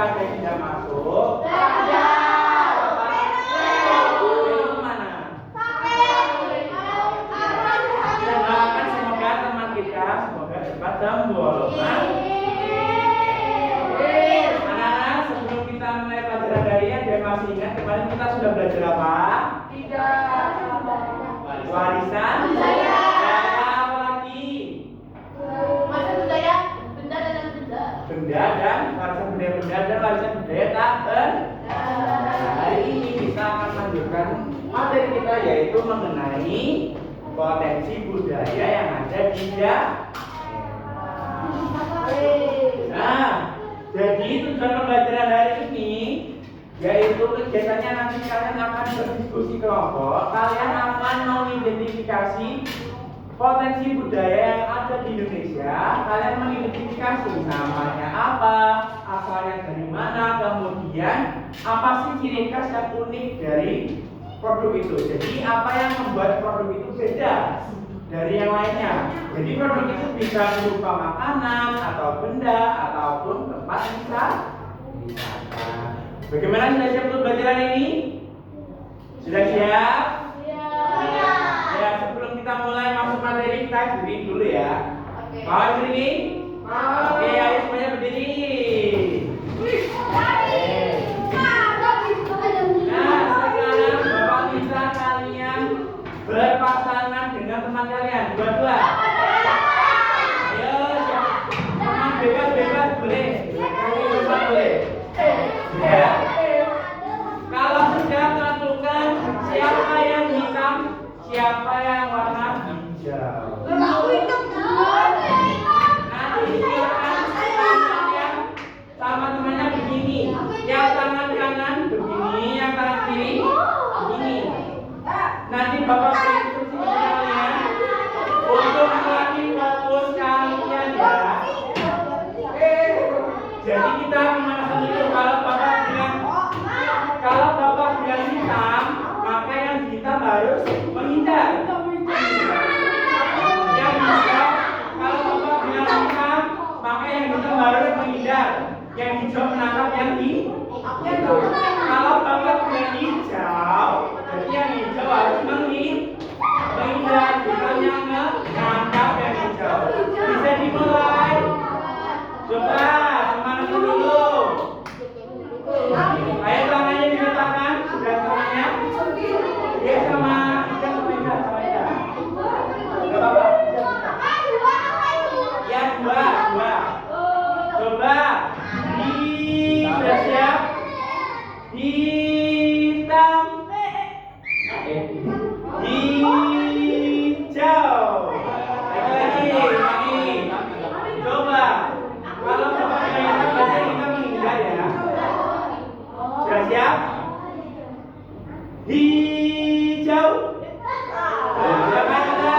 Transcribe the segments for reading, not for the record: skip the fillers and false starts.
apakah ada yang tidak masuk? Ada. Itu mana? Kita doakan semoga teman kita semoga cepat sembuh. Anak-anak, sebelum kita mulai pelajaran hari ini, ada yang masih ingat kemarin kita sudah belajar apa? Warisan budaya. Apa lagi? Benda dan warisan budaya benda dan warisan budaya tak benda. Hari ini kita akan lanjutkan materi kita yaitu mengenai potensi budaya yang ada di daerah. Nah, jadi tujuan pembelajaran hari ini yaitu kegiatannya nanti kalian akan berdiskusi kelompok. Kalian akan mengidentifikasi potensi budaya yang ada di Indonesia. Kalian mengidentifikasi namanya apa, asalnya dari mana, kemudian apa sih ciri khas yang unik dari produk itu. Jadi apa yang membuat produk itu beda dari yang lainnya. Jadi produk itu bisa berupa makanan atau benda ataupun tempat wisata. Bagaimana sudah siap untuk belajar ini? Sudah siap? Ya, sebelum kita mulai masuk materi kita berdiri dulu ya. Mau berdiri? Oke, ayo semuanya berdiri. Nah, sekarang Bapak minta kalian berpasangan dengan teman kalian, dua-dua. Ayo, teman bebas boleh. Bebas boleh. Ya. Kalau sudah tentukan siapa yang hitam, siapa yang warna hijau. Nanti silakan yang sama temannya begini. Yang tangan kanan begini, yang tangan kiri begini. Nanti Bapak beri instruksi kepada kalian untuk melatih fokus kalian ya. Jadi kita memanakan dulu kalau Bapak bilang hitam, maka yang hitam harus menghindar. Yang hijau, kalau Bapak bilang hitam, maka yang hitam harus menghindar. Yang hijau menangkap yang hijau. Kalau Bapak bilang hijau, berarti yang hijau harus menghindar. Bukan yang menangkap yang hijau. Bisa dimulai. Coba semangat dulu. Ayo tangannya diletakkan, sudah tangannya. Ya sama Ida sama Ida. Gak apa-apa. Ya dua. Coba. Sudah siap? Hitam. Hijau. Lagi. Coba. Kalau Bapak yang baca kita menghindar ya. Sudah siap? Hijau. Sudah kan ada?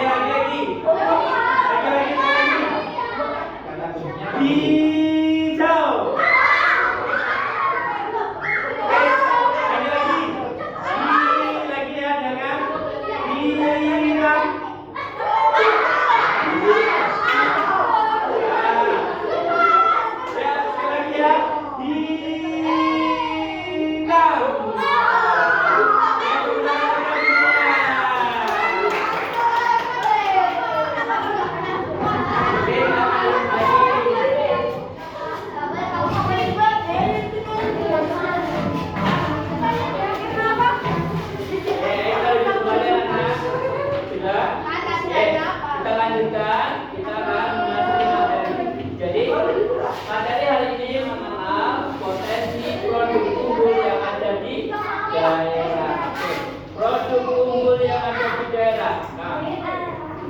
Lagi. Hijau. Lagi ada kan? Hitam. Materi hari ini mengenal potensi produk unggul yang ada di daerah. Produk unggul yang ada di daerah. Nah,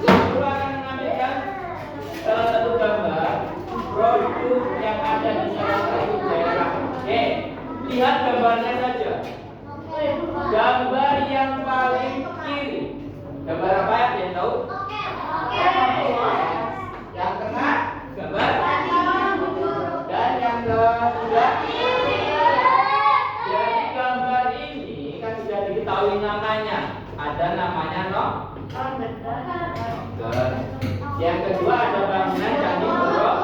guru akan mengambilkan salah satu gambar produk yang ada di salah satu daerah. Oke, lihat gambarnya saja. Gambar yang paling kiri. Gambar apa ya? Kalian tahu? Yang tengah gambar. Dan yang kedua, jadi gambar ini kan sudah diketahui namanya. Ada namanya Yang kedua ada bangunan Candi Borobudur.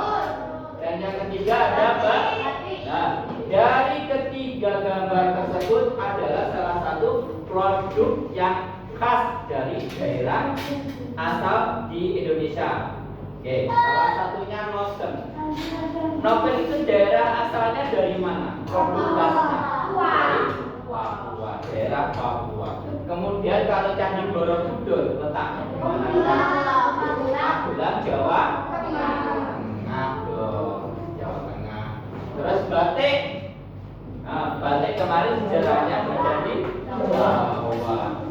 Dan yang ketiga ada produk yang khas dari daerah asal di Indonesia. Oke, salah satunya noken. Noken itu daerah asalnya dari mana? Produk khasnya dari Papua, daerah Papua. Kemudian kalau Candi Borobudur letaknya di mana? Magelang, Jawa Tengah dong, Jawa Tengah. Terus batik. Nah, batik kemarin sejarahnya terjadi Jawa.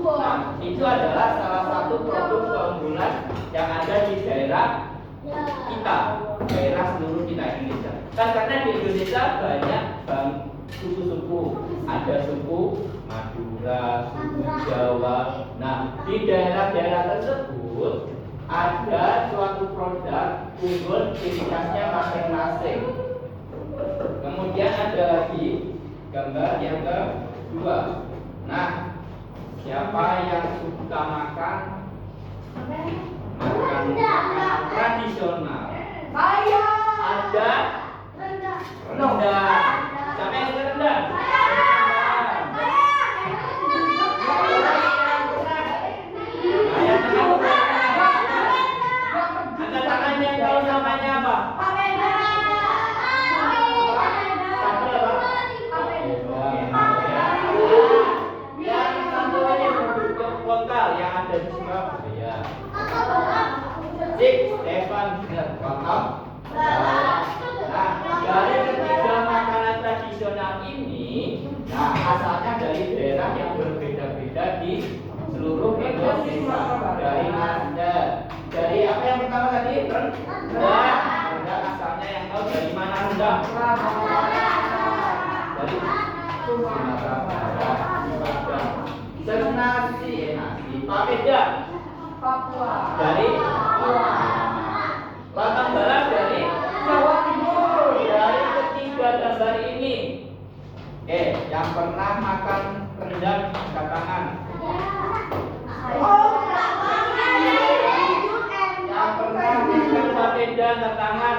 Nah, itu adalah salah satu produk keunggulan yang ada di daerah kita, daerah seluruh kita Indonesia. Kan karena di Indonesia banyak suku-suku, ada suku Madura, suku Jawa. Nah, di daerah-daerah tersebut ada suatu produk unggul ciri khasnya masing-masing. Kemudian ada lagi gambar yang kedua. Nah, siapa yang suka makan makanan tradisional? Ada rendang. Siapa yang suka rendang? Angkat tangan yang tahu namanya apa? Lokal yang ada di Surabaya. Stefan Welcome. Nah, dari ketiga makanan tradisional ini, nah asalnya dari daerah yang berbeda-beda di seluruh Indonesia. Dari apa yang pertama tadi? Rendang. Rendang asalnya yang tahu dari mana rendang? Dari Sumatera Barat. Nasi papeda Papua. Dari Batam Barat, dari Jawa Timur. Dari ketiga gambar ini, yang pernah makan rendang angkat tangan. Yang pernah makan papeda angkat tangan.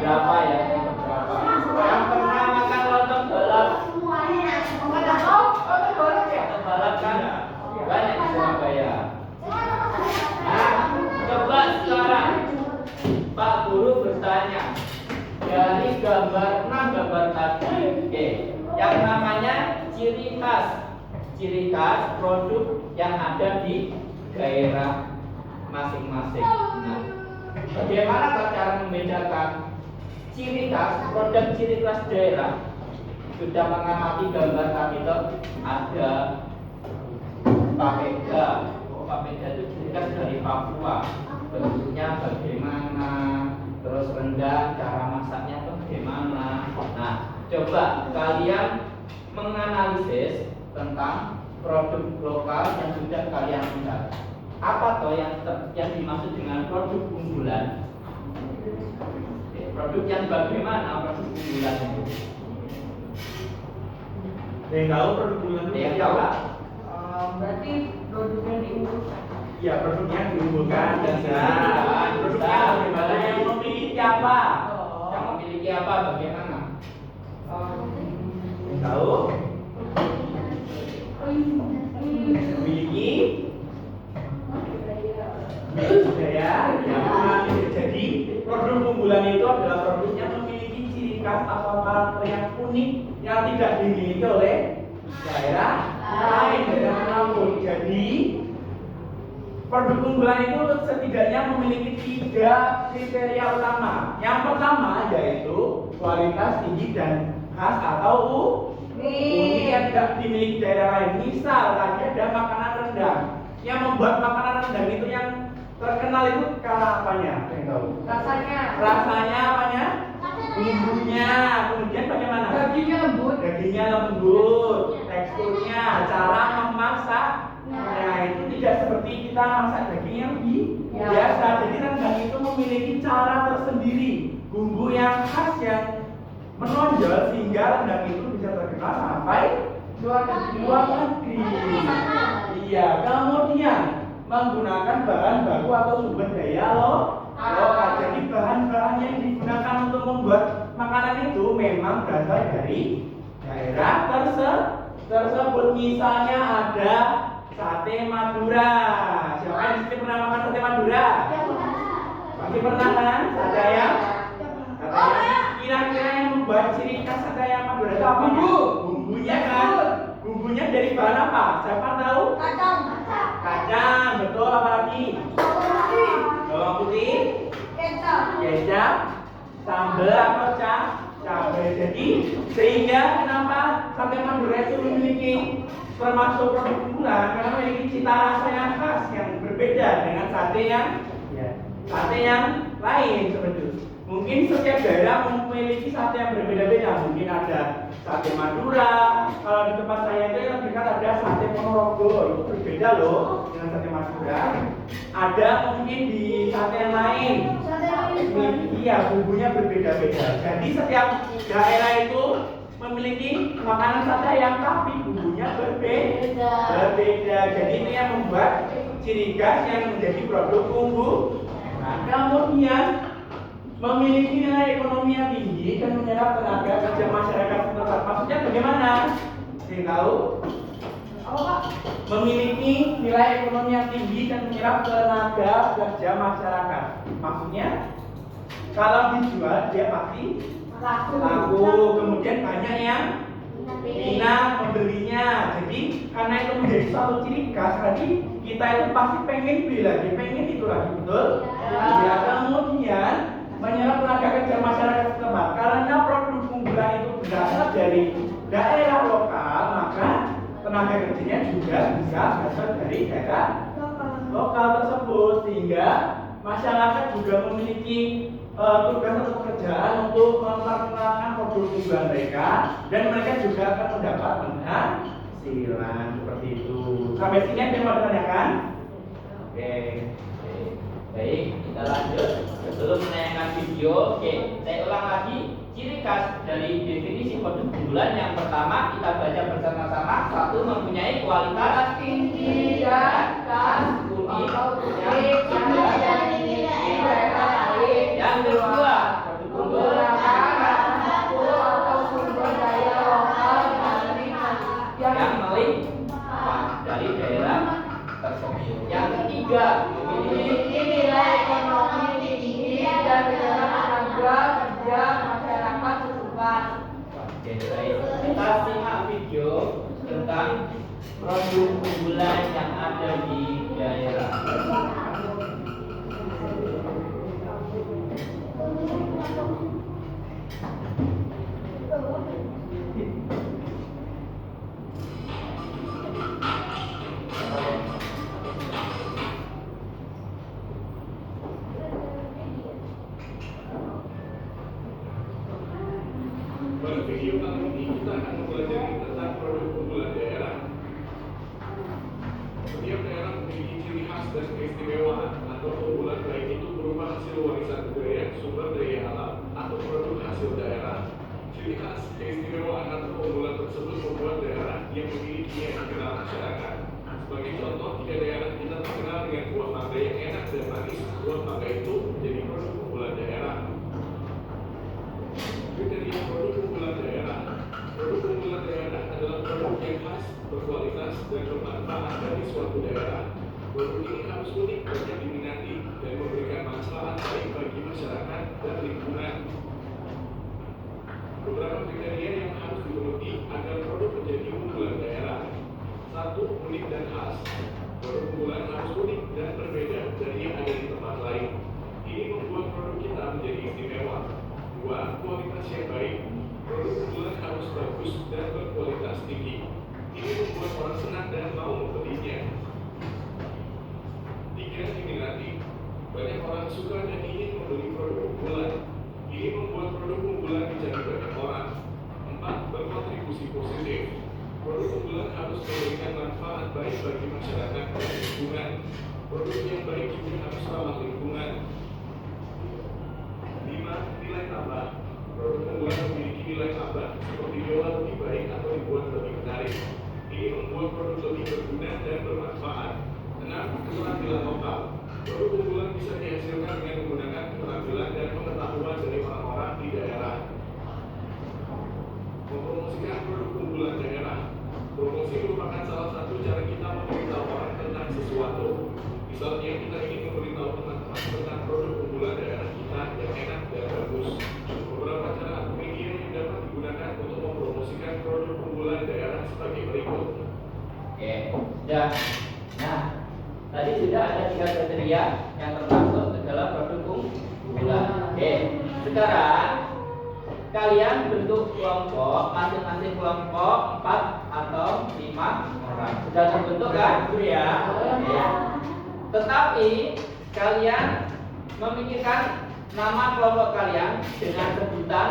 Berapa ya? Berapa? Yang pernah makan lontong balap. Balap kan banyak di Surabaya. Nah, coba sekarang Pak Guru bertanya dari gambar 6 gambar tadi, yang namanya ciri khas produk yang ada di daerah masing-masing. Nah, bagaimana cara membedakan ciri khas produk ciri khas daerah? Sudah mengamati gambar tadi itu ada papeda. Papeda itu ciri khas dari Papua. Bentuknya bagaimana, terus rendang, cara masaknya bagaimana. Nah, coba kalian menganalisis tentang produk lokal yang sudah kalian lihat. Apa toh yang dimaksud dengan produk unggulan? Produk yang bagaimana produk unggulan itu? Yang tahu produk unggulan itu Yang tahu? Berarti produknya diunggulkan. Ya, produknya diunggulkan dan Produknya bagaimana? Yang memiliki apa? Yang memiliki apa? Bagaimana? yang tahu memiliki budaya yang mengambil. Jadi produk unggulan itu adalah produk yang memiliki ciri khas atau karakter yang unik yang tidak dimiliki oleh daerah lain, daerah manapun. Jadi produk unggulan itu setidaknya memiliki 3 kriteria utama. Yang pertama yaitu kualitas tinggi dan khas atau unik yang tidak dimiliki daerah lain. Misal tadi ada makanan rendang. Yang membuat makanan rendang itu yang terkenal itu karena apanya? Yang tahu? Rasanya apanya? Bumbunya. Kemudian bagaimana? Dagingnya lembut, teksturnya, cara memasak. Nah, itu tidak seperti kita masak daging yang biasa. Jadi rendang itu memiliki cara tersendiri, bumbu yang khas yang menonjol sehingga rendang itu bisa terkenal sampai luar negeri. Iya, kemudian menggunakan bahan baku atau sumber daya lokal. Jadi bahan-bahan yang digunakan untuk membuat makanan itu memang berasal dari daerah tersebut. Misalnya ada sate Madura. Siapa yang di sini pernah makan sate Madura? Pasti pernah kan? Sate ayam? Sate ayam. Kira-kira yang membuat ciri khas sate ayam Madura itu apa? Bumbunya kan? Bumbunya dari bahan apa? Siapa tahu? Kacang. Kacang, betul. Apa lagi? Bawang putih, kecap, sambal atau cabai. Jadi sehingga kenapa sate Madura itu memiliki termasuk produk unggulan karena memiliki cita rasa yang khas yang berbeda dengan sate yang lain seperti itu. Mungkin setiap daerah memiliki sate yang berbeda-beda. Mungkin ada sate Madura. Kalau di tempat saya itu yang dekat ada sate Ponorogo. Itu berbeda loh dengan sate Madura. Ada mungkin di sate yang lain. Iya, bumbunya berbeda-beda. Jadi setiap daerah itu memiliki makanan sate ayam tapi bumbunya berbeda. Jadi itu yang membuat ciri khas yang menjadi produk bumbu. Nah, kemudian memiliki nilai ekonomi yang tinggi dan menyerap tenaga kerja masyarakat setempat. Maksudnya bagaimana? Saya tahu. Memiliki nilai ekonomi yang tinggi dan menyerap tenaga kerja masyarakat. Maksudnya kalau dijual dia pasti laku. Kemudian banyak yang minat membelinya. Jadi karena itu menjadi suatu ciri khas, tadi kita itu pasti pengen beli lagi, pengen itu lagi, betul? Ya, kemudian menyerap tenaga kerja masyarakat setempat. Karena produk unggulan itu berasal dari daerah lokal, maka tenaga kerjanya juga bisa berasal dari daerah lokal tersebut, sehingga masyarakat juga memiliki tugas atau pekerjaan untuk memperkenalkan produk unggulan mereka, dan mereka juga akan mendapat penghasilan seperti itu. Sampai sini ada yang mau ditanyakan? Oke. Baik, kita lanjut. Sebelum menayangkan video, saya ulang lagi ciri khas dari definisi produk unggulan. Yang pertama kita baca bersama-sama. Satu, mempunyai kualitas Tinggi dan khas. unik Yang tinggi di daerah lain. Yang kedua, produk unggulan Atau sumber daya lokal yang melimpah dari daerah tersebut. Yang ketiga, memiliki nilai ekonomi tinggi dan menyerap tenaga kerja masyarakat setempat. Oke, baik. Kita simak video tentang produk unggulan yang ada di daerah. Pada video kali ini kita akan mempelajari tentang produk unggulan daerah. Setiap daerah memiliki ciri khas dan keistimewaan atau unggulan, baik itu berupa hasil warisan budaya, sumber daya alam, atau produk hasil daerah. Ciri khas, keistimewaan atau unggulan tersebut membuat daerah yang memiliki yang dikenal masyarakat. Sebagai contoh, jika daerah kita terkenal dengan buah mangga yang enak dan manis, buah mangga itu menjadi produk unggulan daerah. Kriteria produk unggulan daerah. Produk unggulan daerah adalah produk yang khas, berkualitas, dan bermanfaat bagi suatu daerah. Produk ini harus unik, banyak diminati, dan memberikan manfaat baik bagi masyarakat dan lingkungan. Beberapa kriteria yang harus dipenuhi agar produk menjadi unggulan daerah. 1. Unik dan khas. Produk unggulan harus unik dan berbeda dari yang ada di tempat lain. Ini membuat produk kita menjadi istimewa. 2. Kualitas yang baik. Produk unggulan harus bagus dan berkualitas tinggi. Ini membuat orang senang dan mau membelinya. 3. Diminati. Banyak orang suka dan ingin membeli produk unggulan. Ini membuat produk unggulan dicari banyak orang. 4. Berkontribusi positif. Produk unggulan harus memberikan manfaat baik bagi masyarakat dan lingkungan. Produk yang baik juga harus ramah lingkungan. 5. Nilai tambah. Produk unggulan memiliki nilai tambah seperti diolah lebih baik atau dibuat lebih menarik. Ini membuat produk lebih berguna dan bermanfaat. 6. Keterampilan lokal. Produk unggulan bisa dihasilkan dengan menggunakan keterampilan dan pengetahuan dari orang-orang di daerah. Mempromosikan produk unggulan daerah. Ya. Nah, tadi sudah ada 3 kriteria yang termasuk ke dalam produk unggulan. Oke. Sekarang kalian bentuk kelompok, masing-masing kelompok 4 atau 5 orang. Sudah terbentuk kan? Itu ya. Oke. Tetapi kalian memikirkan nama kelompok kalian dengan sebutan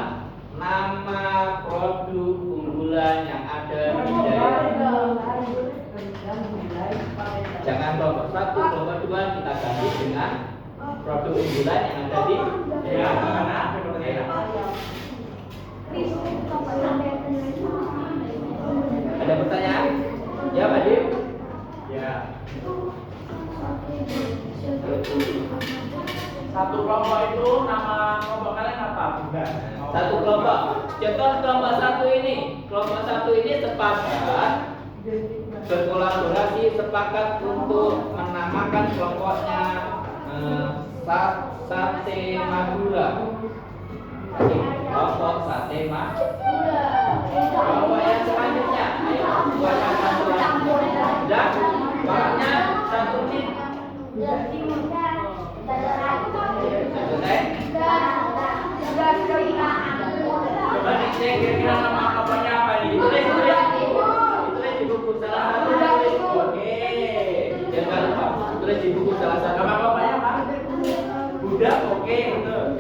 nama produk unggulan yang ada di daerah. Jangan kelompok 1, kelompok 2 kita ganti dengan produk unggulan yang ada di Ya, daerah. mana? Pertanyaan. Ada pertanyaan? Ya, Pak Dim? Ya. Satu kelompok itu nama kelompok kalian apa? Bukan. Satu kelompok. Contoh kelompok 1 ini. Kelompok 1 ini sepakat berkolaborasi, sepakat untuk menamakan kelompoknya Sate Madura. Oke, kelompok Sate Madura. Kelompok yang selanjutnya, ayo buatkan satu. Dan warnanya satu tit. Selesai. Coba dicek kira-kira nama kelompoknya apa nih? Ditulis di buku salah satu. Oke. Jangan lupa tulis di buku salah satu. Nama kelompoknya apa? Budak. Oke, betul.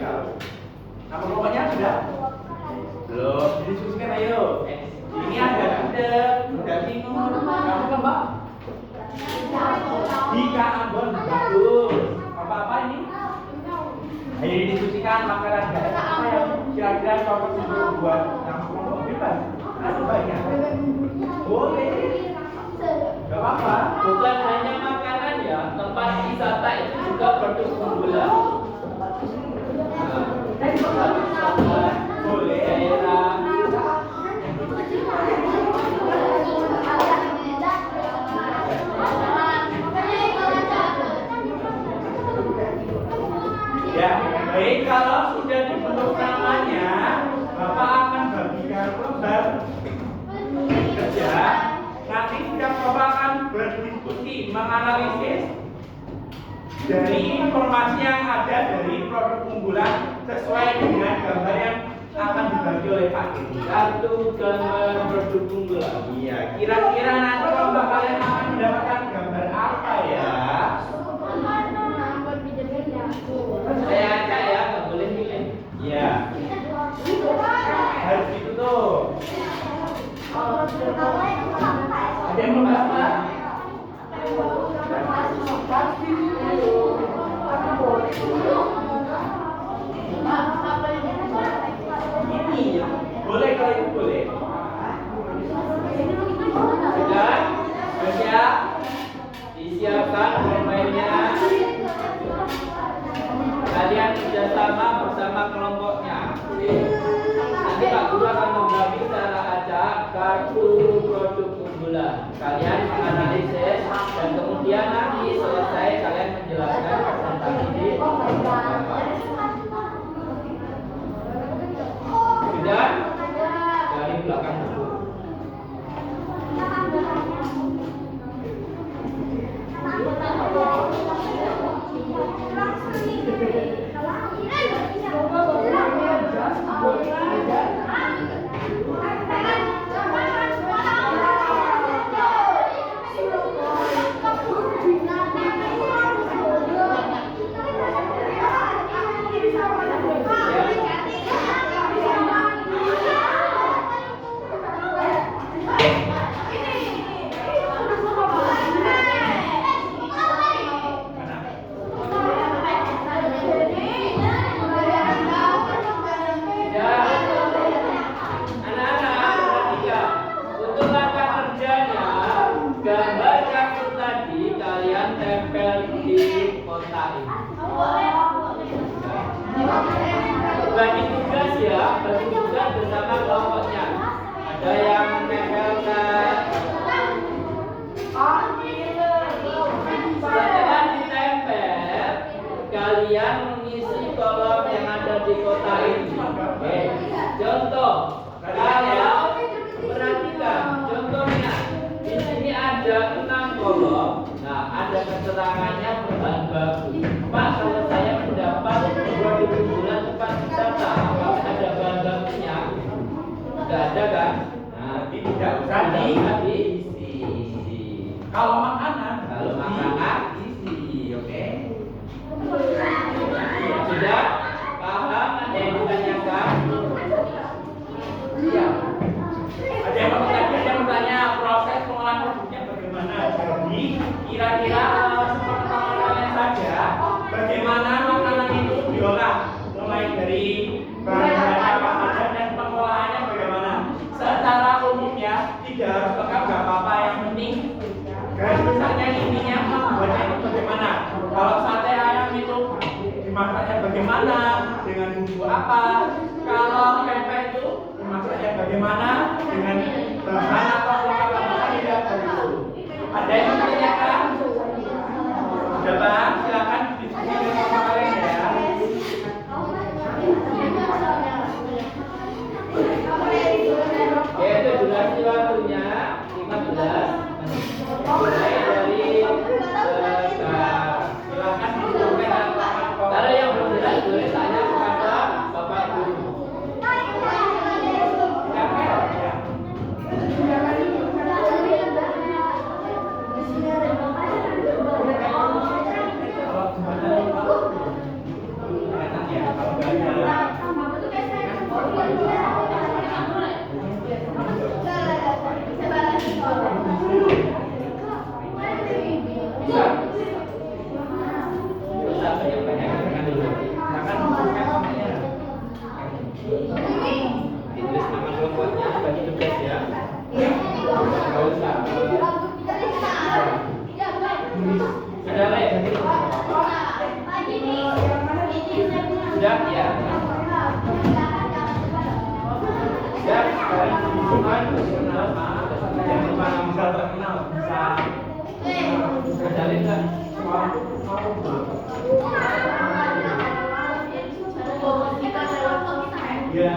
Nama kelompoknya budak. Belum. Didiskusikan ayo. Ini ada budak timur. Kamu kelompok? Dika Ambon. Bagus. Apa ini? Ayo didiskusikan makanan daerah apa yang kira-kira cocok untuk buat nama kelompok bebas. Ada banyak. Boleh. Gak apa-apa. Bukan hanya makanan ya, tempat wisata itu juga produk unggulan. Tempat wisata, Boleh. daerah. Ya, baik kalau sudah dibentuk namanya, Bapak akan bagikan lembar kerja. Nanti setiap Bapak akan berdiskusi, menganalisis dari informasi yang ada dari produk unggulan sesuai dengan gambar yang akan dibagi oleh Pak Kiri. Kartu gambar produk unggulan. Iya, kira-kira nanti Bapak kalian akan mendapatkan gambar apa ya? Saya acak ya, nggak boleh milih. Iya. Harus gitu tuh. Ada yang belum dapat? Ini ya. Boleh kalau itu boleh. Sudah? Siap? Disiapkan pemainnya. Kalian kerjasama bersama kelompoknya. Oke. Nanti Pak Guru akan membagi secara acak kartu produk unggulan. Kalian menganalisis dan kemudian nanti selesai kalian menjelaskan presentasi di sudah dari belakang buku. Gambar kartu tadi kalian tempel di kotak ini. Bagi tugas ya, bagi tugas bersama kelompoknya. Ada yang menempelkan. Setelah ditempel, kalian mengisi kolom yang ada di kotak ini. Oke. Contoh, kalau perhatikan, contohnya di sini ada 6 kolom. Nah, Jadi tidak usah diisi. Kalau makanan, Kalau makanan isi, oke? sudah paham? Ada yang ditanyakan? Iya. Ada yang bertanya proses pengolahan produknya bagaimana? Jadi kira-kira sepengetahuan kalian saja bagaimana makanan itu diolah, mulai dari bahan apa saja dan pengolahannya bagaimana. Secara umumnya tidak harus lengkap, nggak apa-apa, yang penting garis besarnya intinya membuatnya itu bagaimana. Kalau sate ayam itu dimasaknya bagaimana, dengan bumbu apa. Kalau pempek itu dimasaknya bagaimana, dengan bahan atau pelengkap apa tidak begitu. Ada yang menanyakan? Sudah Bang, silakan diskusi dengan kalian ya. Oke, itu durasi waktunya 15 menit. Mulai dari sekarang. Silakan disampaikan apa-apa. Kalau yang belum jelas boleh tanya kepada Bapak Guru. Bisa banyak-banyak dengan dulu. Ditulis nama kelompoknya, bagi tugas ya. Nggak usah. Sudah, Le? Sudah, ya. Sudah, sekarang hubungan personal, Yang mana bisa terkenal, bisa Ada nggak? ya.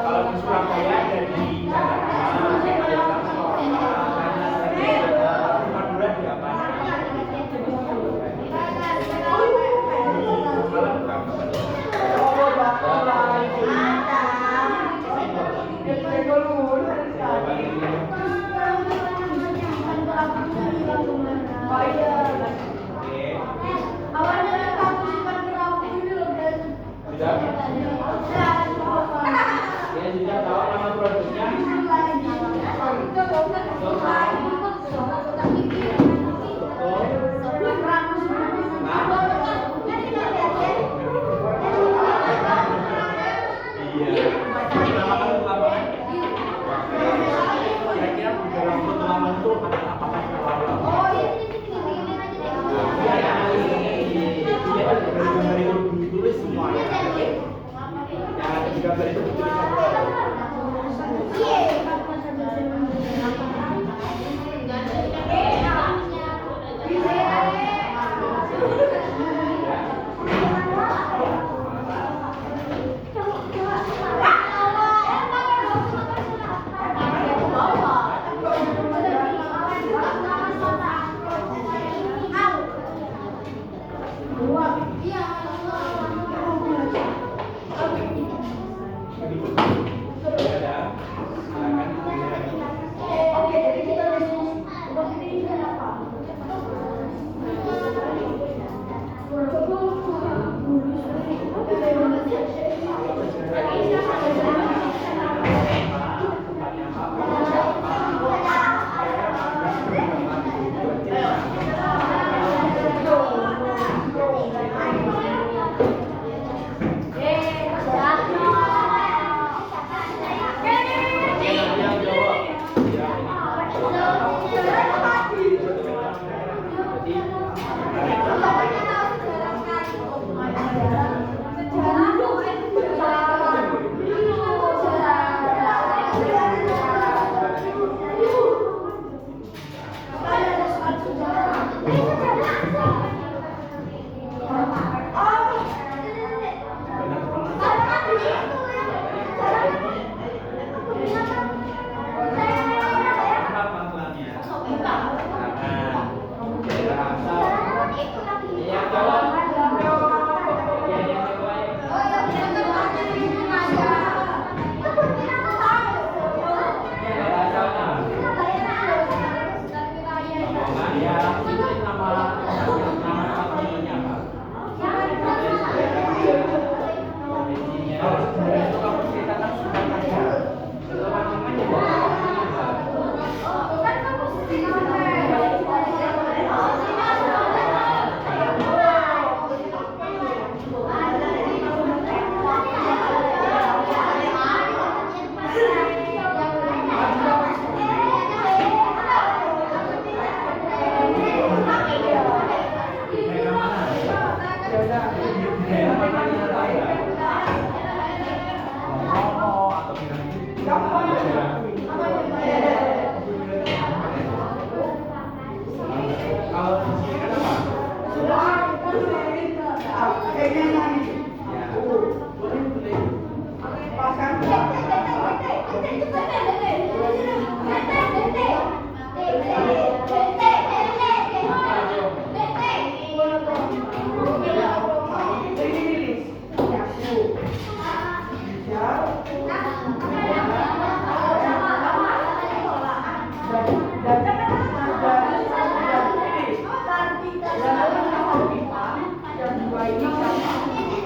Kalau di Surabaya ada di Madura di apa? Ya sudah tahu nama produknya. Iya. Nama kan lapangan. Kira-kira di dalam lapangan itu ada apa saja? Gambar itu ditulis semuanya. Yang ada di gambar itu ditulis Daerah pertanian apa ya? Oh, atau kalau di sini kan apa? Ya. Boleh.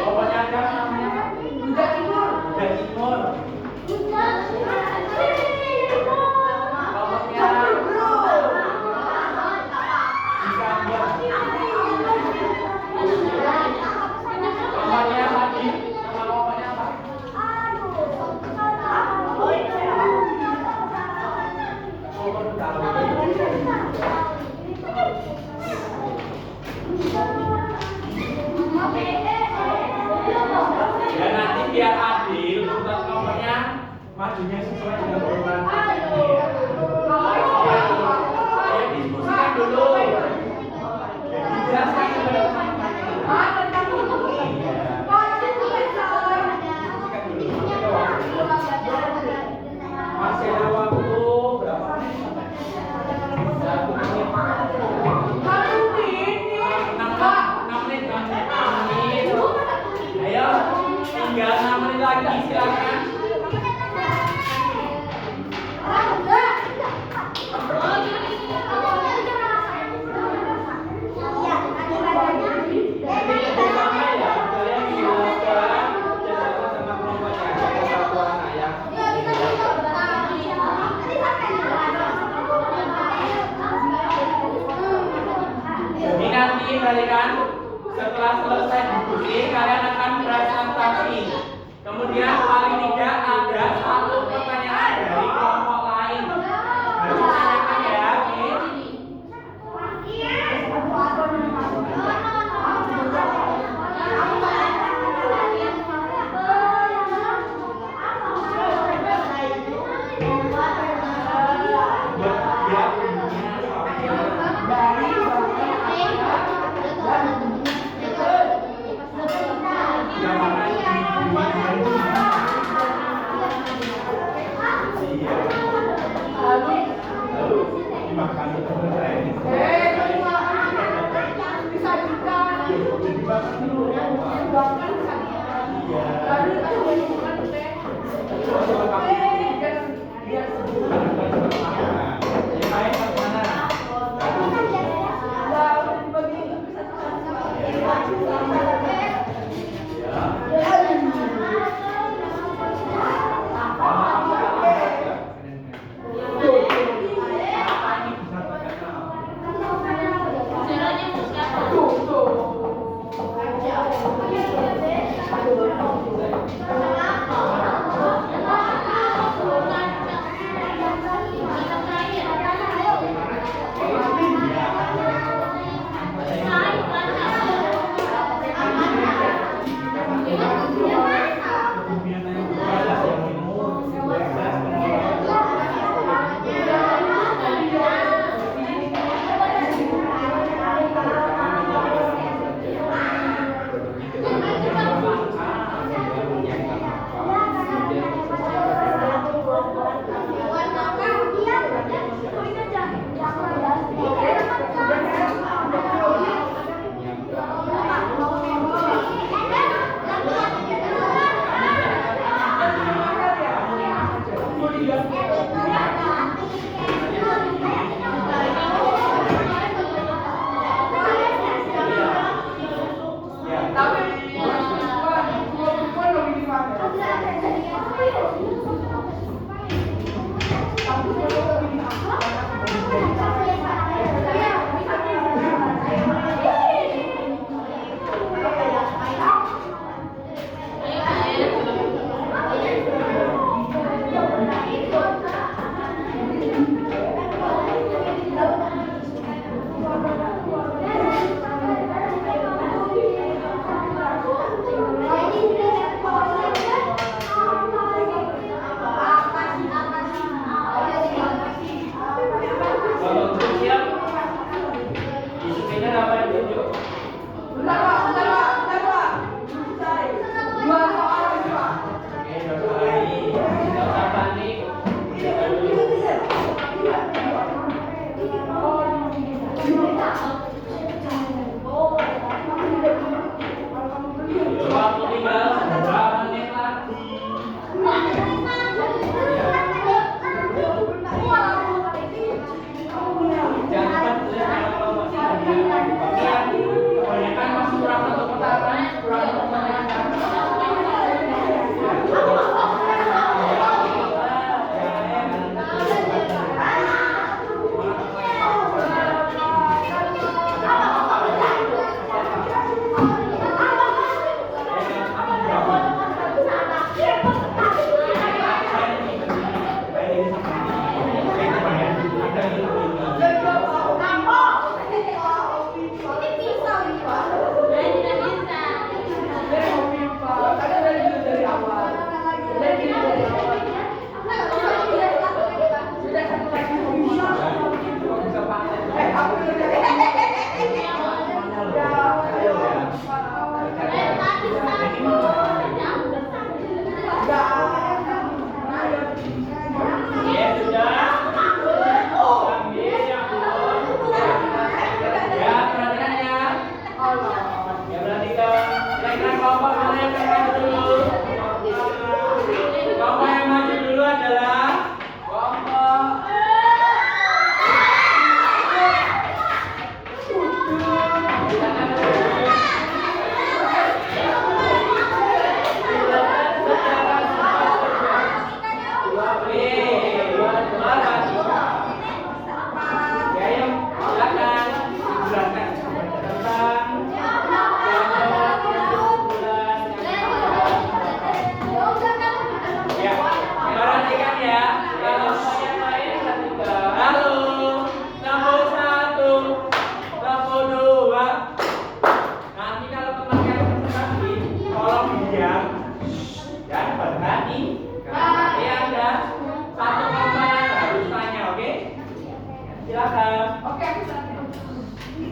Pokoknya ada namanya apa? Kuda Timur. Namanya lagi, nama kelompoknya apa? Oh, baru tahu. Ya nanti biar adil, urutan kelompoknya majunya sesuai dengan urutan. Ya diskusikan dulu. Dijelaskan kepada teman-teman. Masih ada waktu berapa menit sampai? 1 menit. 6 menit. Ayo, tinggal 6 menit lagi, silakan. Pertama ya, kalian silakan bersama sama kelompoknya. Ada satu anak yang Jadi nanti kalian setelah selesai diskusi kalian akan presentasi. Kemudian paling tidak ada satu pertanyaan dari kelompok lain. Harus ditanyakan ya, oke? Biar bunyinya soalnya.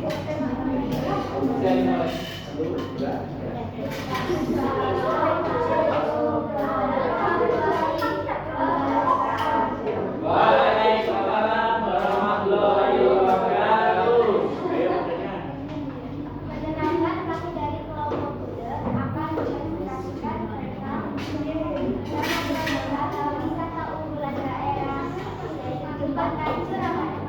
Bisa dimulai. Waalaikumsalam warahmatullahi wabarakatuh. Ayo bertanya. Menyenangkan kami dari kelompok kuda akan mempresentasikan tentang wisata unggulan daerah yaitu jembatan Suramadu.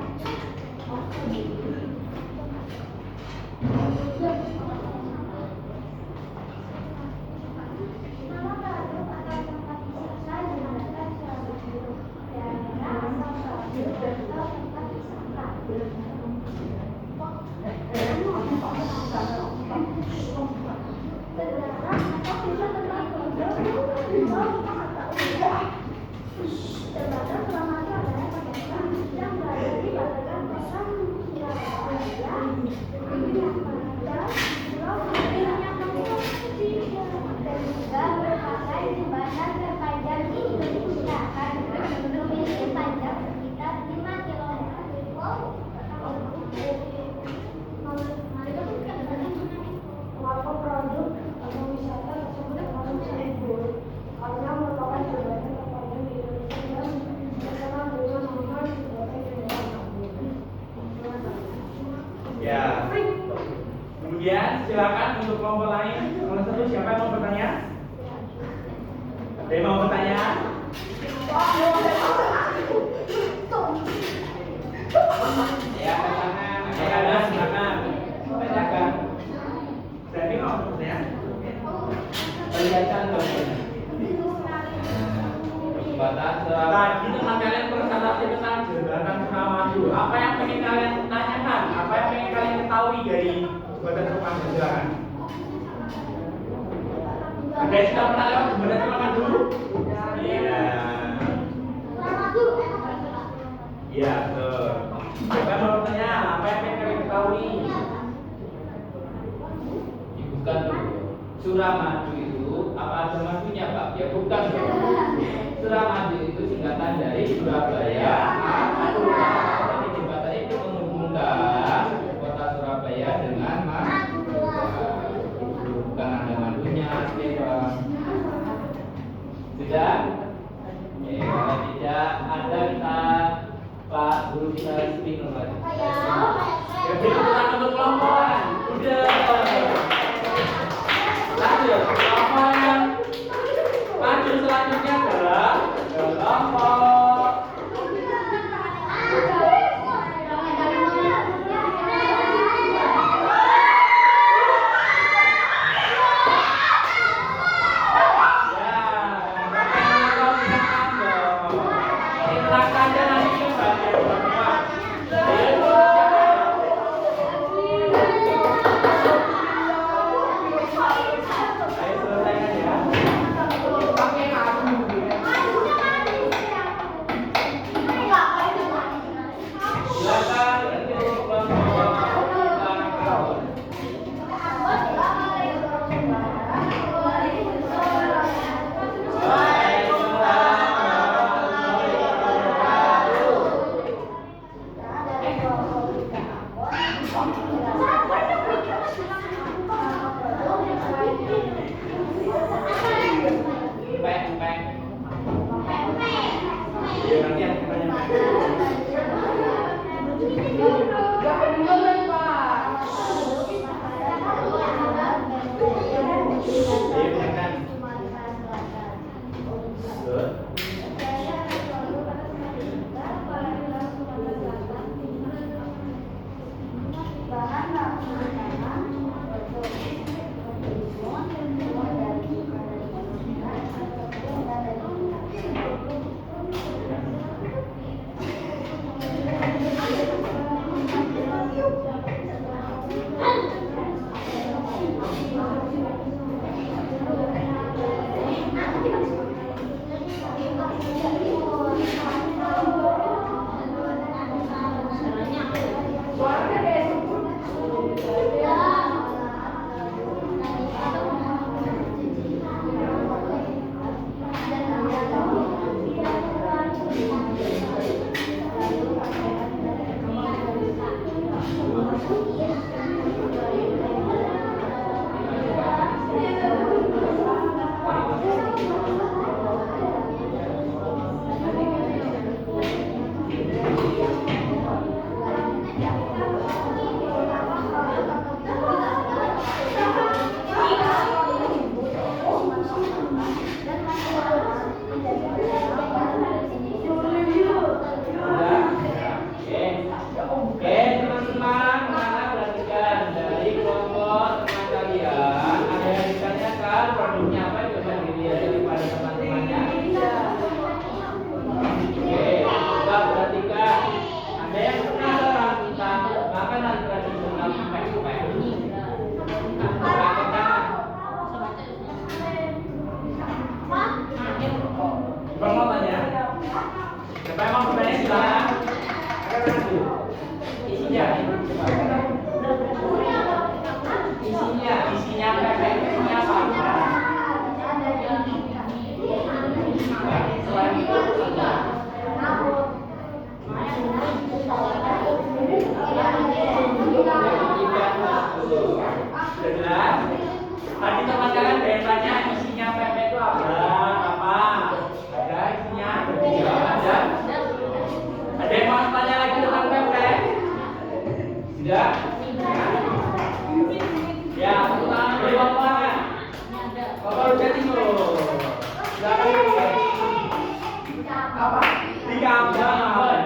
Nama baru akan tempat wisata jembatan Suramadu. Daerah asal Suramadu atau tempat wisata. Jembatan terpanjang di Indonesia karena memiliki panjang sekitar 5 km. Mengapa produk atau wisata tersebut harus libur? Karena merupakan jembatan terpanjang di Indonesia dan terkenal dengan nama jembatan Ya. Kemudian silakan untuk kelompok lain. Nomor 1 siapa yang mau bertanya? Ada yang mau bertanya? Ya, tangan. Silakan, silakan. Tanyakan. Berarti mau bertanya? Perlihatkan dong. Jembatan Suramadu. Tadi teman kalian presentasi tentang jembatan Suramadu. Apa yang pengen kalian tanyakan? Apa yang pengen kalian ketahui dari jembatan Suramadu? Silakan. Ada yang sudah pernah lewat jembatan Suramadu? Iya. Iya, betul. Siapa yang mau bertanya? Apa yang pengen kalian ketahui? Bukan dulu. Suramadu itu apa ada madunya Pak? Ya bukan dong. Suramadu itu singkatan dari Surabaya. Madura. Jadi jembatan itu menghubungkan kota Surabaya dengan Madura. Bukan ada madunya, Pak. Sudah? Kalau tidak ada kita Pak Guru kita speak lagi. Jadi kita untuk kelompok. Udah. Lanjut, kelompok yang maju selanjutnya adalah kelompok Suaranya kayak Oke, teman-teman, mana perhatikan dari kelompok teman kalian ada yang ditanyakan produknya apa, coba dilihat daripada teman-temannya. Oke, coba perhatikan. Ada yang penasaran tentang makanan tradisional pempek? Angkat tangan. Bang mau tanya? Siapa yang mau bertanya silakan. Isinya pempek, isinya apa? Selain itu apa? Jelas. Tadi teman kalian bertanya isinya pempek itu apa? Ada isinya? Bertiga ada. Ada yang mau tanya lagi tentang pempek? Tidak? Ya, tepuk tangan beri lapangan. Bapak udah timur. Silakan. Apa? Di kamar.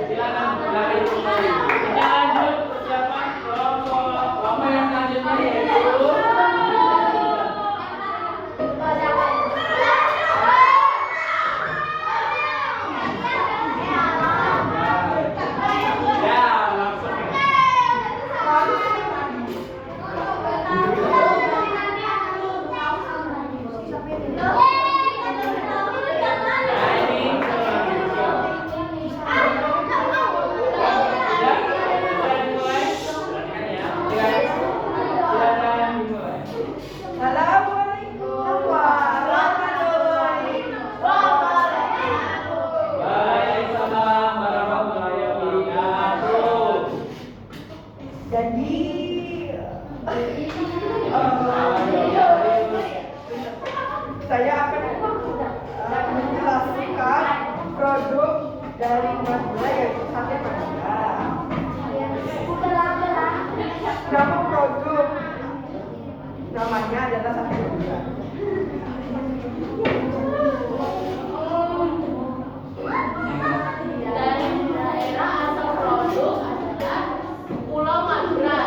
Silakan. Kita lanjut persiapan kelompok yang selanjutnya yaitu saya akan menjelaskan produk dari Madura yaitu sate Madura. Nama produk namanya adalah sate Madura. Dari daerah asal produk adalah Pulau Madura.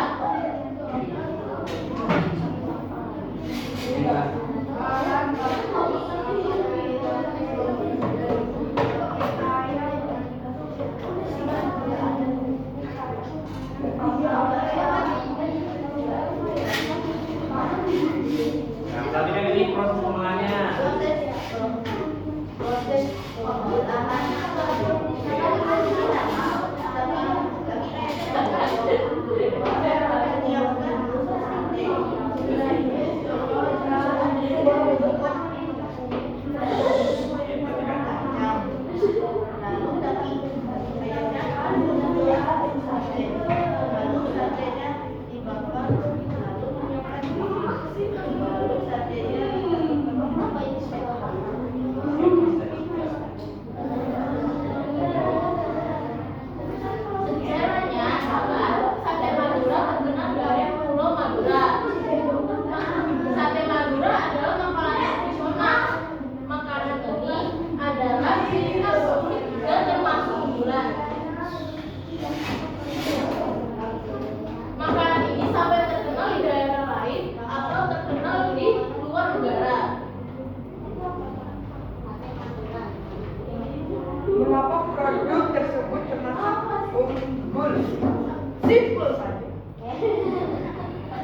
perhatikan ini proses pengolahannya. Proses pengolahan sejarahnya adalah sate Madura terkenal dari Pulau Madura. Sate Madura adalah makanan tradisional. Makanan ini adalah ciri khas unik dan termasuk unggulan. Makanan ini sampai terkenal di daerah lain atau terkenal di luar negara. Mengapa produk tersebut termasuk unggul? Simpel saja.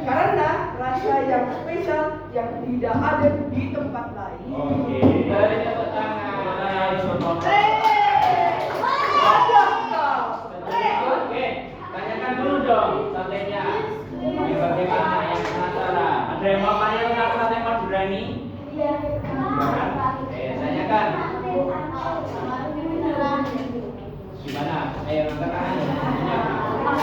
Karena rasa yang spesial yang tidak ada di tempat lain. Oke. Dari tepuk tangan. Oke, tanyakan dulu dong satenya. Ini bagaimana yang penasaran? Ada yang mau tanya tentang sate Madura ini? Oke, tanyakan. Gimana? Ayo angkat tangan.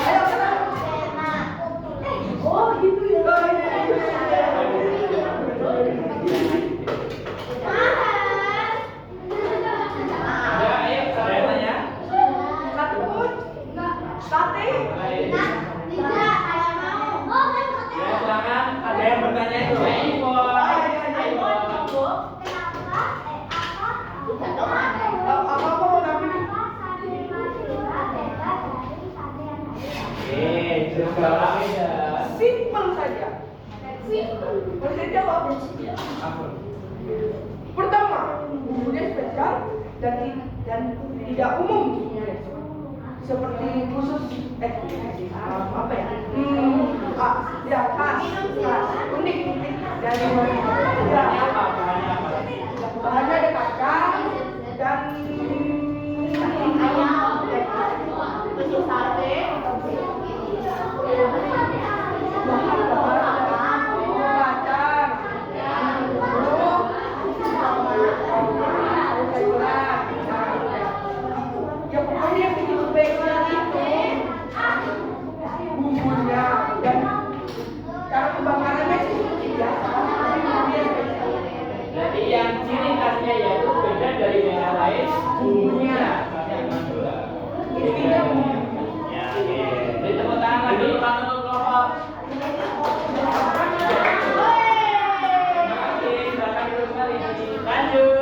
Sate. Tidak, saya mau. Oh, saya mau Ya, silakan. Ada yang bertanya itu? Ayo, Ayo, Kenapa? Tidak tahu mana. apa tapi Segala beda. simple saja. Boleh jawab. Apa? Pertama, bumbunya spesial dan tidak umum. Seperti khusus apa ya? Khas, unik dari Bahannya apa? Bahannya apa? bahannya ada kacang dan Ayam, tusuk sate, ya pokoknya yang bikin spesial itu bumbunya dan cara pembakarannya sih biasa tapi bumbunya spesial. Jadi yang ciri khasnya yaitu beda dari daerah lain bumbunya khasnya Madura. Intinya bumbu. Ya, oke. Beri tepuk tangan lagi. Tepuk tangan untuk Lohot. Terima kasih. Silakan duduk kembali. Lanjut.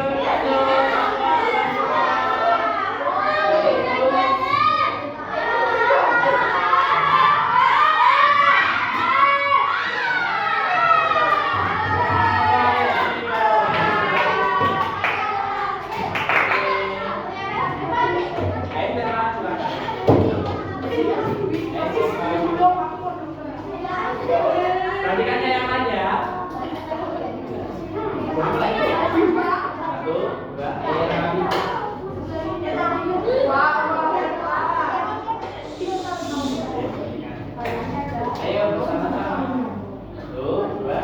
Ayo, silakan. Perhatikannya yang aja. Berapa lagi? Satu, dua, Ayo bersama-sama. satu, dua.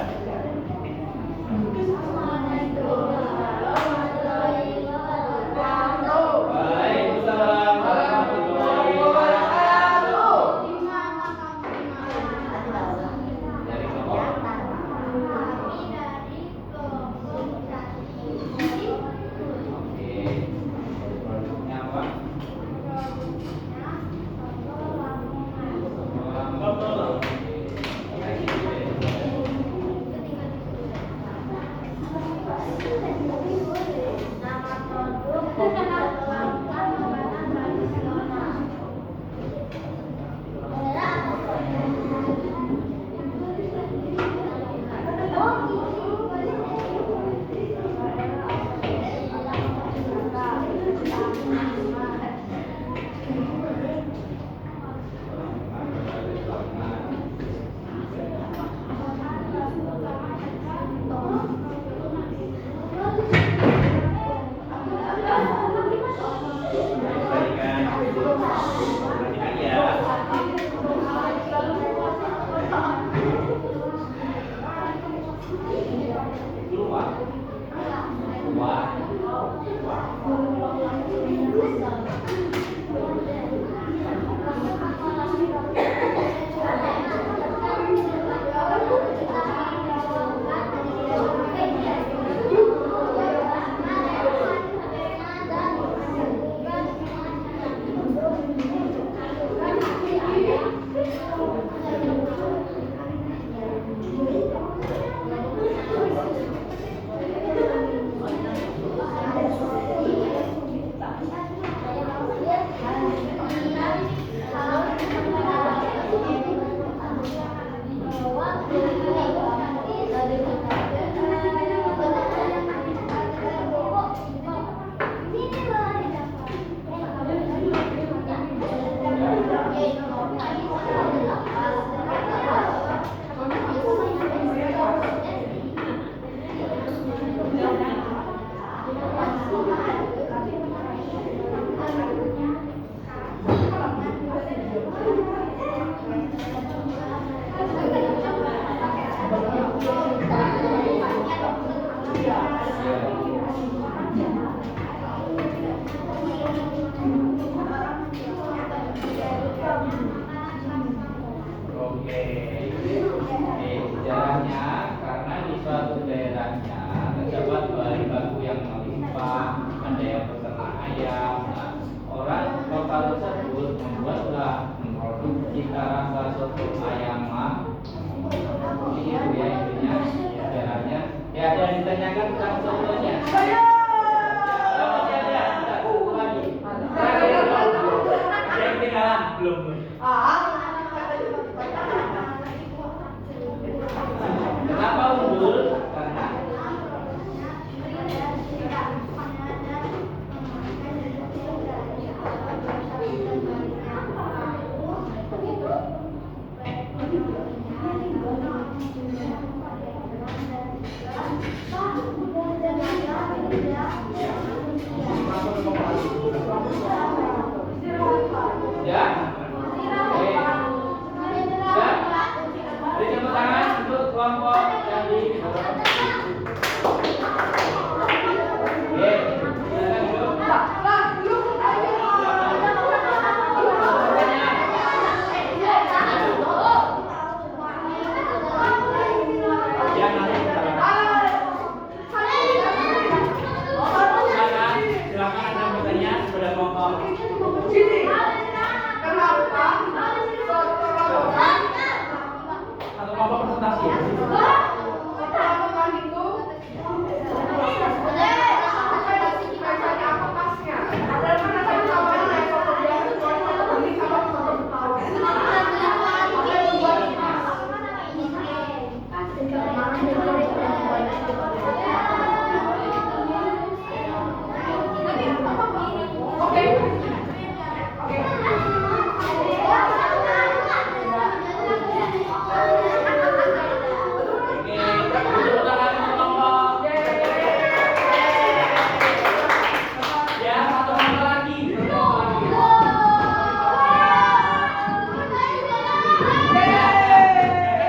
Waalaikumsalam warahmatullahi wabarakatuh. Dari kelompok. Oke. cita rasa soto ayam mah. Ini Bu ya intinya sejarahnya. Ya ada yang ditanyakan tentang sotonya. Kalau masih ada, kita kumpul lagi. Ada yang ketinggalan belum? Kenapa unggul? Karena ya. Oke. Ya. Beri tepuk tangan untuk kelompok yang di Oke, silakan duduk. Ya nanti kita silakan ada bertanya kepada kelompok. Satu kelompok presentasi. Oke, tepuk tangan untuk kelompok. Ya, satu kelompok lagi.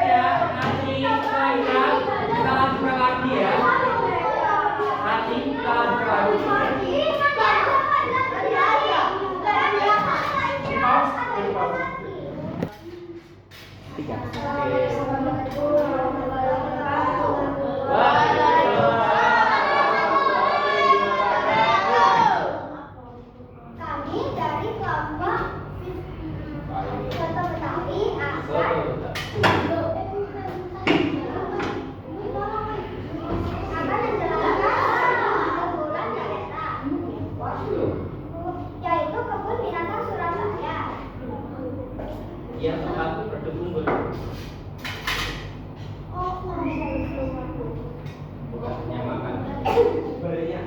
Ya, nanti setelah kita lanjutkan lagi ya. Nanti kita lanjutkan lagi. Pause. Tiga. Kami dari kelompok Soto Betawi akan menjelaskan keunggulan daerah, yaitu kebun binatang Surabaya. Yang satu berdukung bukan yang makan. Sebenarnya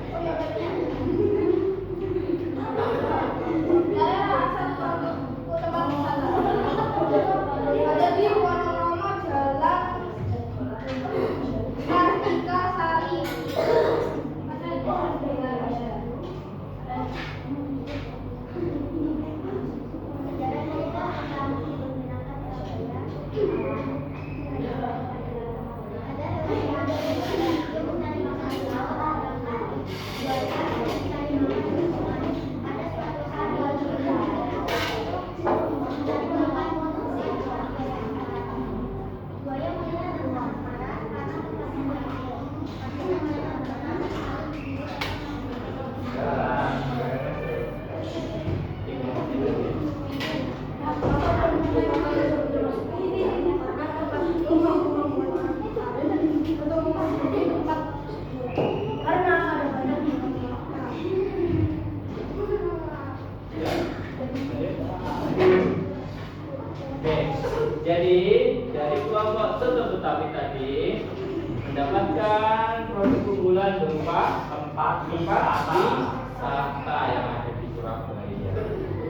Ada di Wonokromo Jalan Kartika Sari. Oke, jadi dari kelompok Soto Betawi tadi mendapatkan produk unggulan berupa tempat wisata yang ada di Surabaya.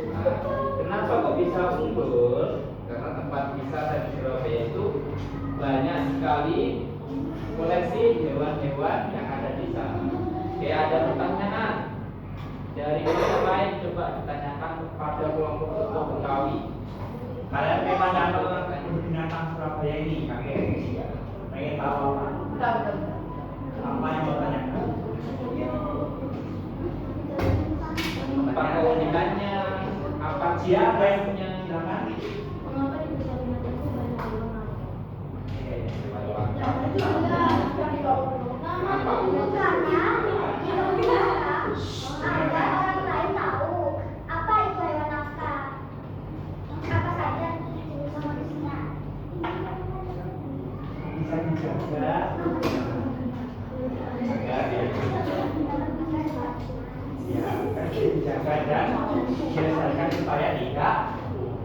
Nah, kenapa kok bisa unggul? Karena tempat wisata di Surabaya itu banyak sekali koleksi hewan-hewan yang ada di sana. Oke, ada pertanyaan dari kelompok lain, coba ditanyakan kepada kelompok Soto Betawi. kalian memang dapat kebun binatang Surabaya ini, kakek. Pengen tahu apa? Apa yang mau tanyakan? Apa keunikannya? Apa Siapa yang punya? silakan? Mengapa di desa binatang itu banyak Apa? Karena di Indonesia agar orang lain tahu apa itu hewan apa saja bisa dijaga. Ya, dijaga dan dibiasakan supaya tidak,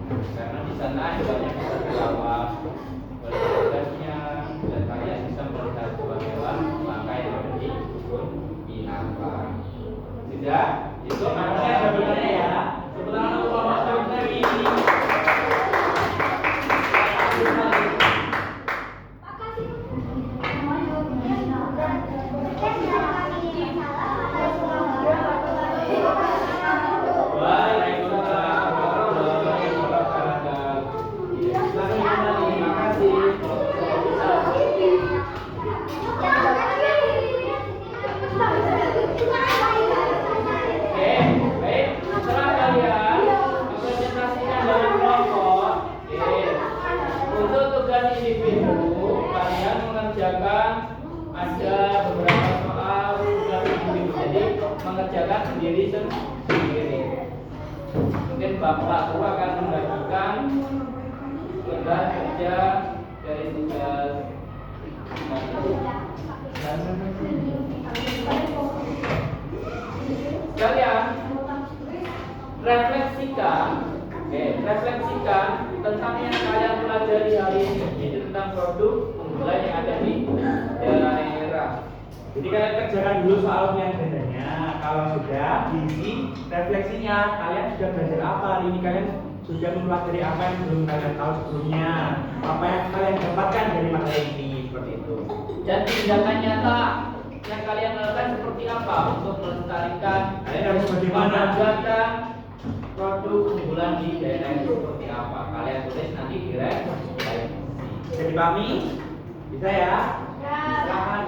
Karena di sana banyak bisa dirawat oleh tugasnya, dan kalian bisa melihat hewan maka yang ada di kebun binatang. Sudah? Itu makanya sebenarnya ya, sebenarnya untuk masuk dari Waalaikumsalam warahmatullahi wabarakatuh. Selamat kembali, terima kasih. Oke, baik. Setelah kalian mempresentasikan dalam kelompok, untuk tugas individu kalian mengerjakan ada beberapa soal tugas individu. Jadi mengerjakan sendiri sendiri. Mungkin Bapak Guru akan membagikan tugas kerja dari tugas kalian refleksikan tentang yang kalian pelajari hari ini, yaitu tentang produk unggulan yang ada di daerah. Jadi kalian kerjakan dulu soal penyanderanya. Kalau sudah diisi refleksinya, kalian sudah belajar apa hari ini, kalian sudah mempelajari apa yang belum kalian tahu sebelumnya, apa yang kalian dapatkan dari materi ini, seperti itu. Dan tindakan nyata yang kalian lakukan seperti apa untuk melestarikan, Kalian harus bagaimana? menegakkan produk unggulan di daerah itu seperti apa. Kalian tulis nanti di refleksi. Bisa dipahami? Bisa ya? Silakan.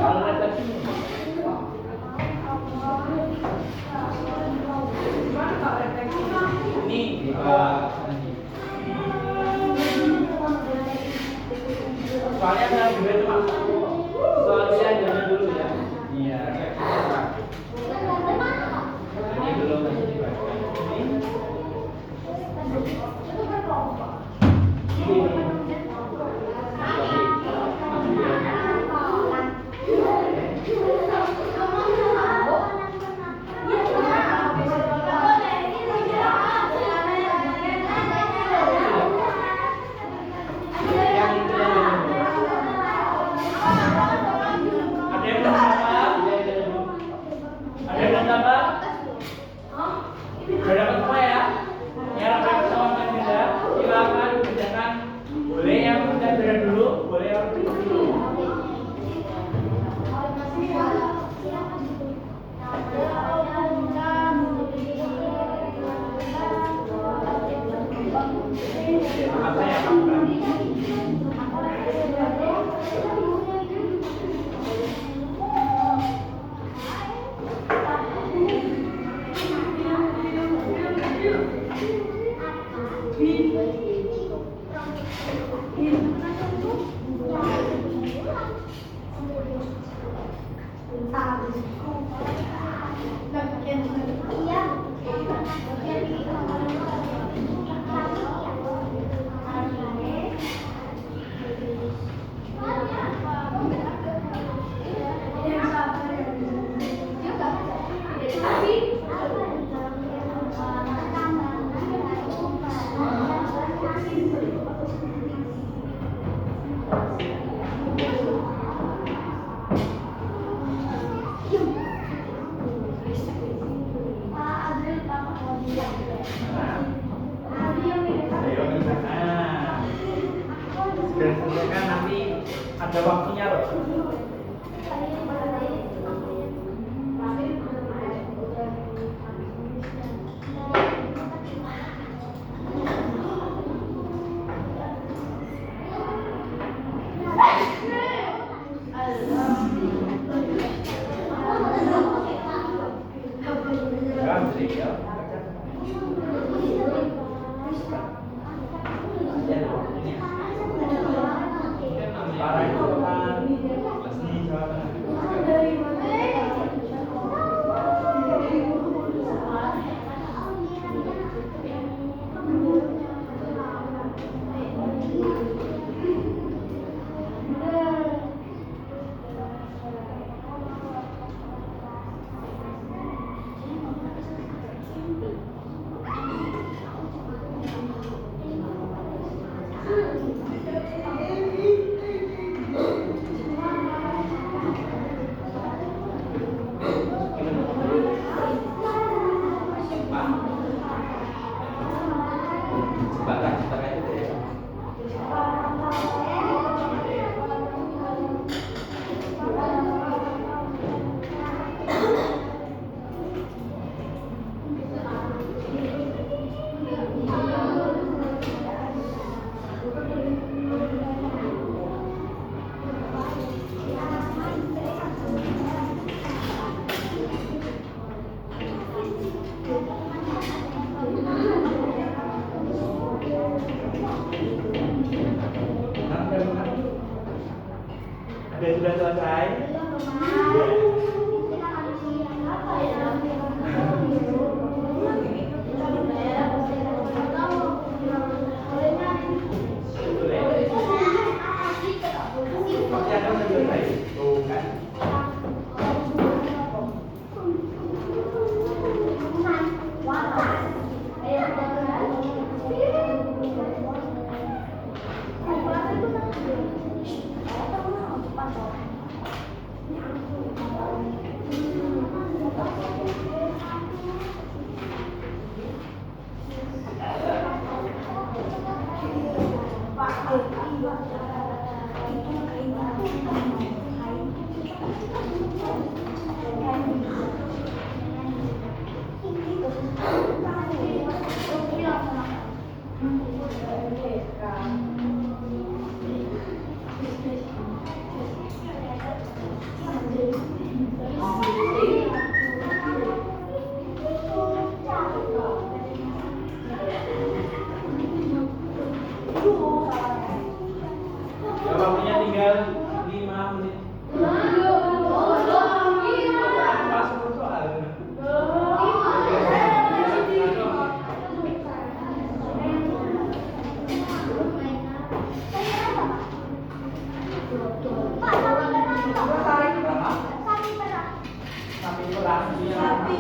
Kalau refleksi ini Soalnya saya juga cuma soalnya jangan dulu ya. iya. Ini belum masih dibacakan. Ada yang belum dapat? Ada yang belum dapat? Sudah dapat semua ya? Yang dapat bersama Mas Dinda, silakan kerjakan. Boleh yang sudah belajar dulu, boleh yang belum dulu. Maaf saya kamu lagi.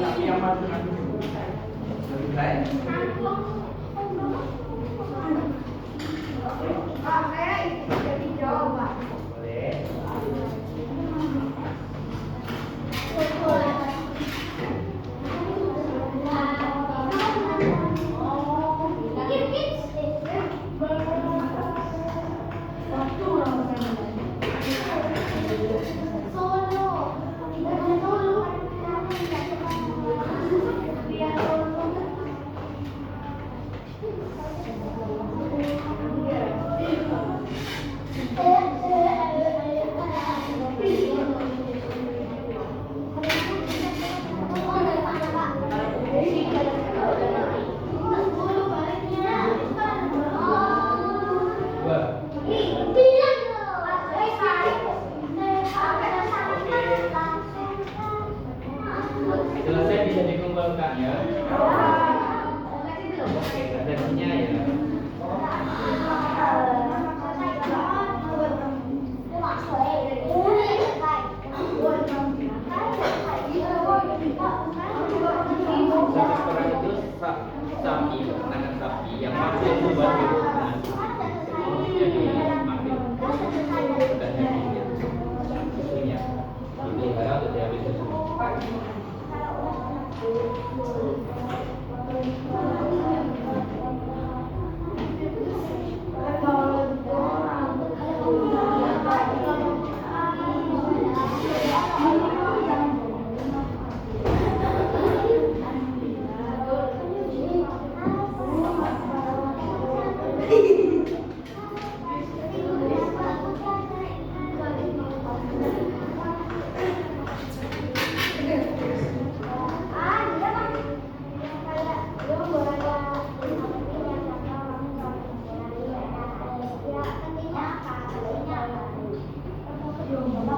tapi yang maju nanti. Lebih baik. Saya jadi jawab. Boleh. Selesai bisa dikumpulkan ya. Oke, ada punya ya. Satu orang itu sapi, peternakan sapi yang masih membuat hubungan jadi ambil bukan dagingnya, susunya dipelihara untuk diambil susu.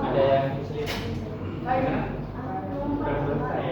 Ada yang muslim? Gimana? Sudah selesai.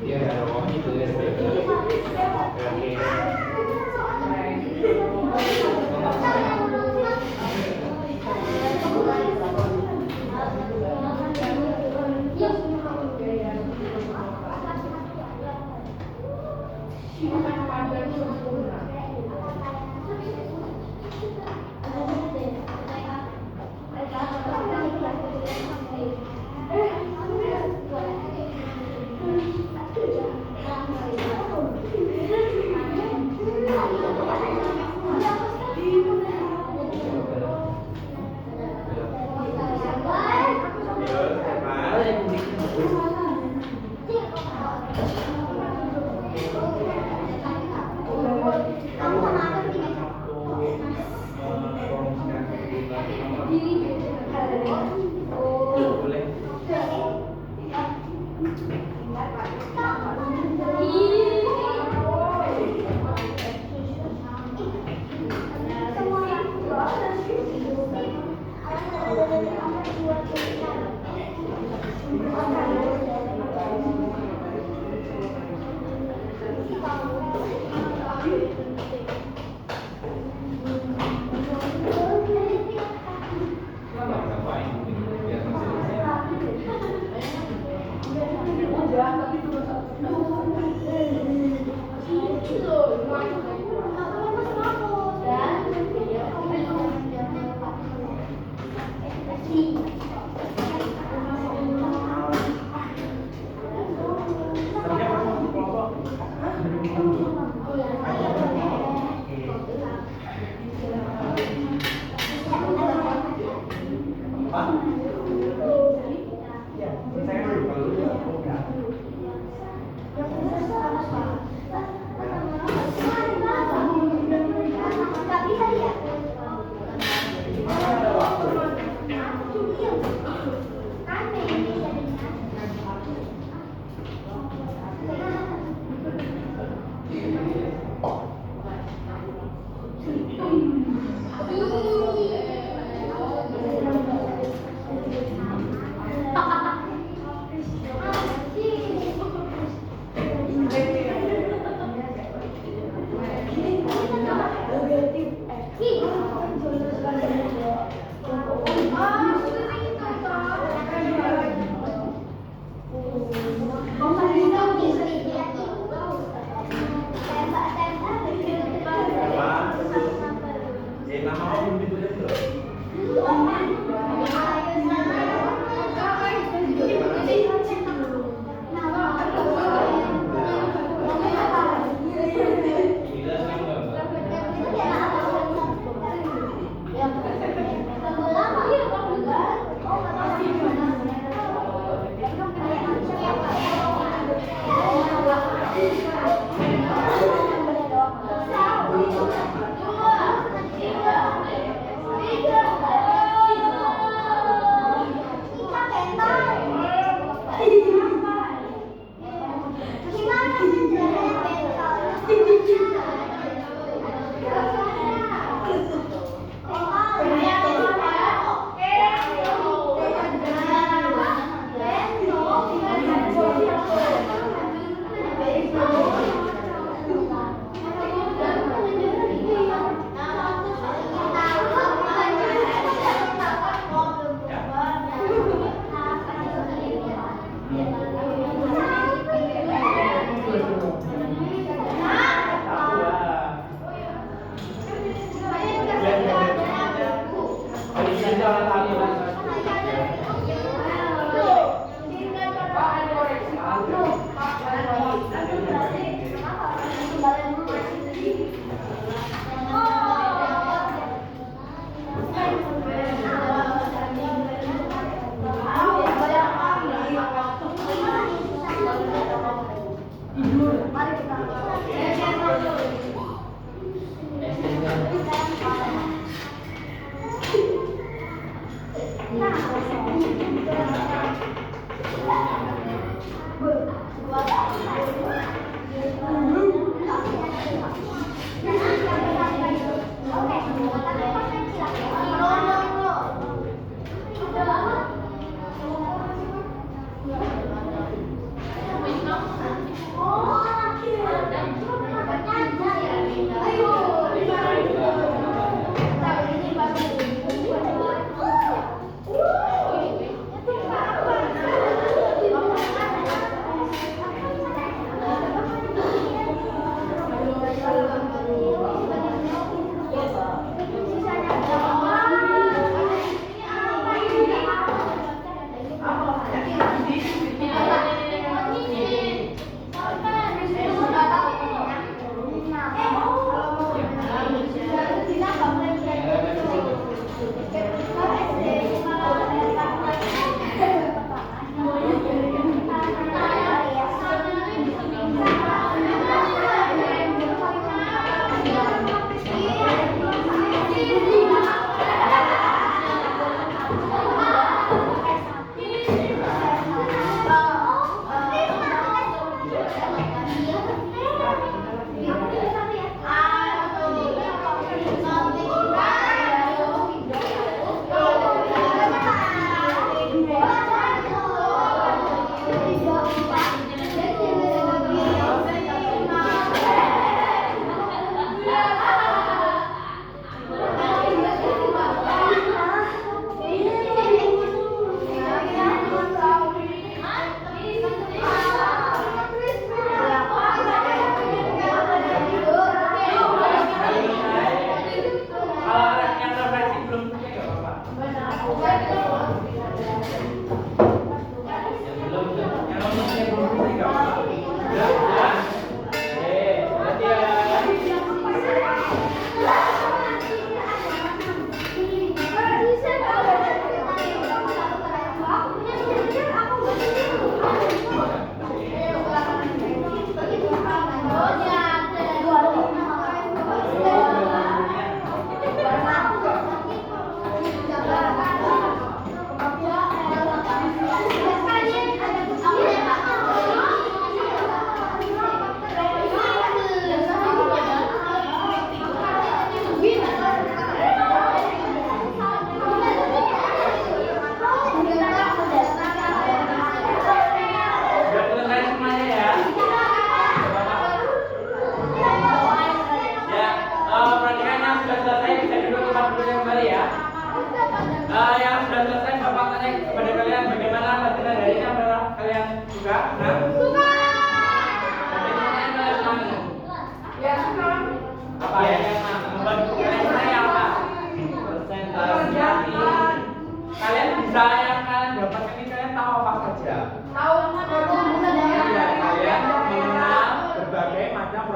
Ya, oh itu ya. Oke. Saya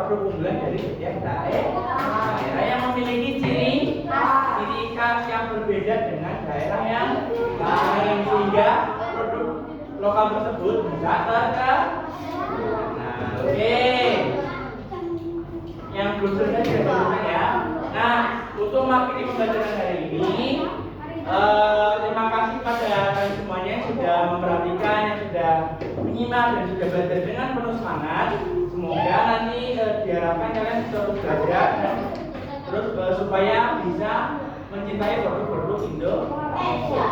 produk unggulan dari setiap daerah yang memiliki ciri khas yang berbeda dengan daerah yang lain sehingga produk lokal tersebut bisa terkenal. Nah, oke. Yang belum selesai sudah ya. Nah, untuk mengakhiri pembelajaran hari ini, terima kasih pada kalian semuanya yang sudah memperhatikan, yang sudah menyimak dan sudah belajar dengan penuh semangat. Semoga nanti diharapkan kalian bisa terus belajar dan terus supaya bisa mencintai produk-produk Indonesia.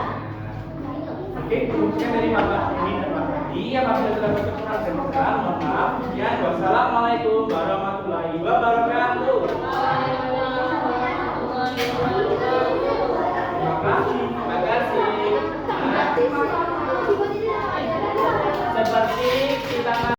Oke, kemudian dari Bapak ini dan Pak Hadi, apabila telah berkenan dan kesalahan, mohon maaf. Wassalamualaikum warahmatullahi wabarakatuh.